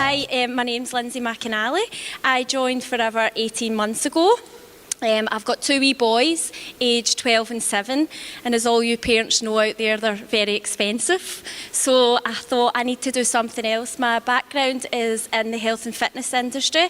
Hi, my name's Linsey McConnally. I joined Forever 18 months ago. I've got two wee boys, aged 12 and 7, and as all you parents know out there, they're very expensive. So I thought I need to do something else. My background is in the health and fitness industry.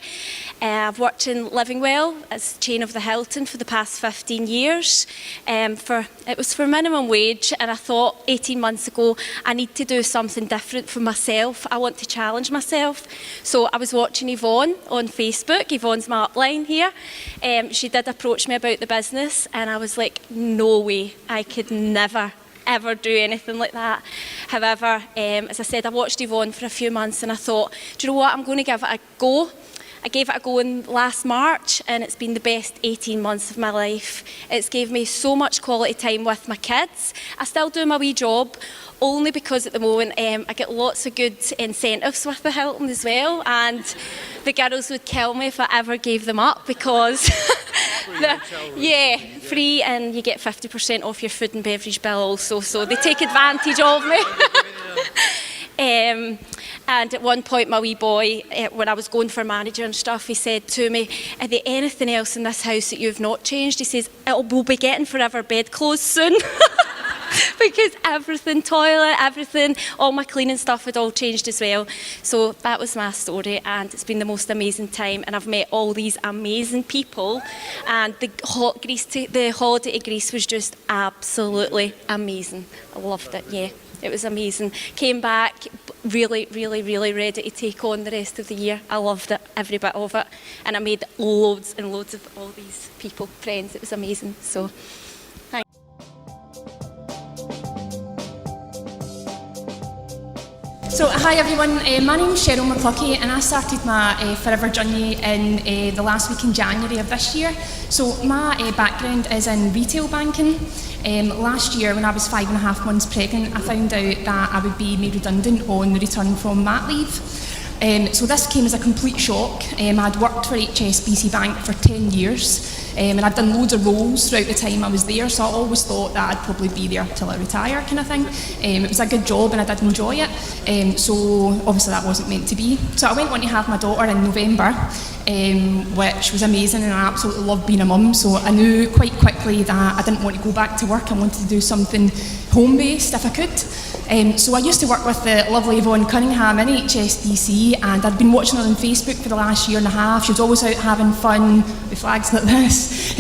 I've worked in Living Well as chain of the Hilton for the past 15 years. It was for minimum wage, and I thought 18 months ago I need to do something different for myself. I want to challenge myself. So I was watching Yvonne on Facebook. Yvonne's my upline here. She did approach me about the business, and I was like, no way, I could never ever do anything like that. However, as I said, I watched Yvonne for a few months and I thought, do you know what, I'm going to give it a go. I gave it a go in last March, and it's been the best 18 months of my life. It's gave me so much quality time with my kids. I still do my wee job, only because at the moment I get lots of good incentives with the Hilton as well, and the girls would kill me if I ever gave them up because free, and you get 50% off your food and beverage bill also, so they take advantage of me. And at one point, my wee boy, when I was going for manager and stuff, he said to me, "Are there anything else in this house that you've not changed?" He says, "We'll be getting Forever bedclothes soon." Because everything, toilet, everything, all my cleaning stuff had all changed as well. So that was my story, and it's been the most amazing time, and I've met all these amazing people, and the holiday to Greece was just absolutely amazing. I loved it, yeah. It was amazing. Came back really, really, really ready to take on the rest of the year. I loved it, every bit of it. And I made loads and loads of all these people, friends. It was amazing. So, thanks. So hi everyone, my name's Cheryl McCluckey, and I started my Forever journey in the last week in January of this year. So my background is in retail banking. Last year, when I was 5.5 months pregnant, I found out that I would be made redundant on the return from mat leave. So this came as a complete shock. I'd worked for HSBC Bank for 10 years, and I'd done loads of roles throughout the time I was there, so I always thought that I'd probably be there till I retire, kind of thing. It was a good job and I did enjoy it, so obviously that wasn't meant to be. So I went on to have my daughter in November, which was amazing, and I absolutely loved being a mum, so I knew quite quickly that I didn't want to go back to work. I wanted to do something home-based if I could. So I used to work with the lovely Yvonne Cunningham in HSBC, and I'd been watching her on Facebook for the last year and a half. She was always out having fun with flags like this.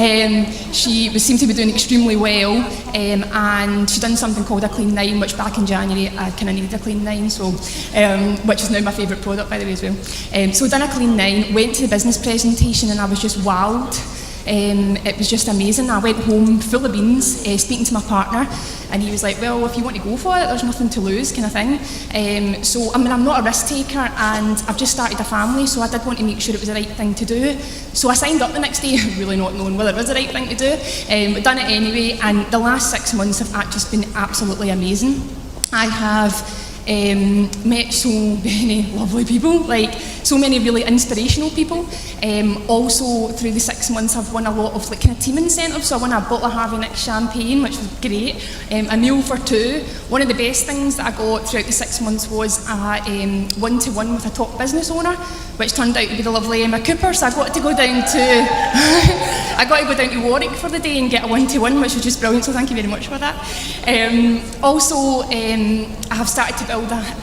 She seemed to be doing extremely well, and she'd done something called a Clean 9, which back in January I kind of needed a Clean 9, so, which is now my favourite product, by the way, as well. So done a Clean 9, went to the business presentation, and I was just wowed. It was just amazing. I went home full of beans, speaking to my partner, and he was like, "Well, if you want to go for it, there's nothing to lose," kind of thing. So, I mean, I'm not a risk taker, and I've just started a family, so I did want to make sure it was the right thing to do. So I signed up the next day, really not knowing whether it was the right thing to do, but done it anyway, and the last 6 months have just been absolutely amazing. I have met so many lovely people, like so many really inspirational people. Also through the 6 months I've won a lot of kind of team incentives. So I won a bottle of Harvey Nick champagne, which was great, a meal for two. One of the best things that I got throughout the 6 months was a one-to-one with a top business owner, which turned out to be the lovely Emma Cooper. So I got to go down to Warwick for the day and get a one-to-one, which was just brilliant, so thank you very much for that. Also, I have started to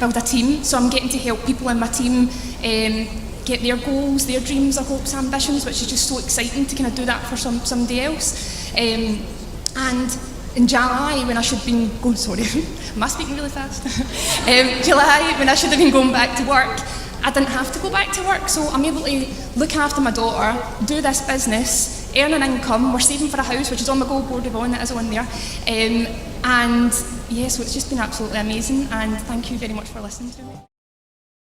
build a team, so I'm getting to help people in my team get their goals, their dreams, their hopes, ambitions, which is just so exciting to kind of do that for somebody else. And in July, when I should have been going, sorry, am I speaking really fast? July, when I should have been going back to work, I didn't have to go back to work, so I'm able to look after my daughter, do this business, earn an income. We're saving for a house, which is on my goal board, Yvonne, that is on there. And yeah, so it's just been absolutely amazing, and thank you very much for listening to me.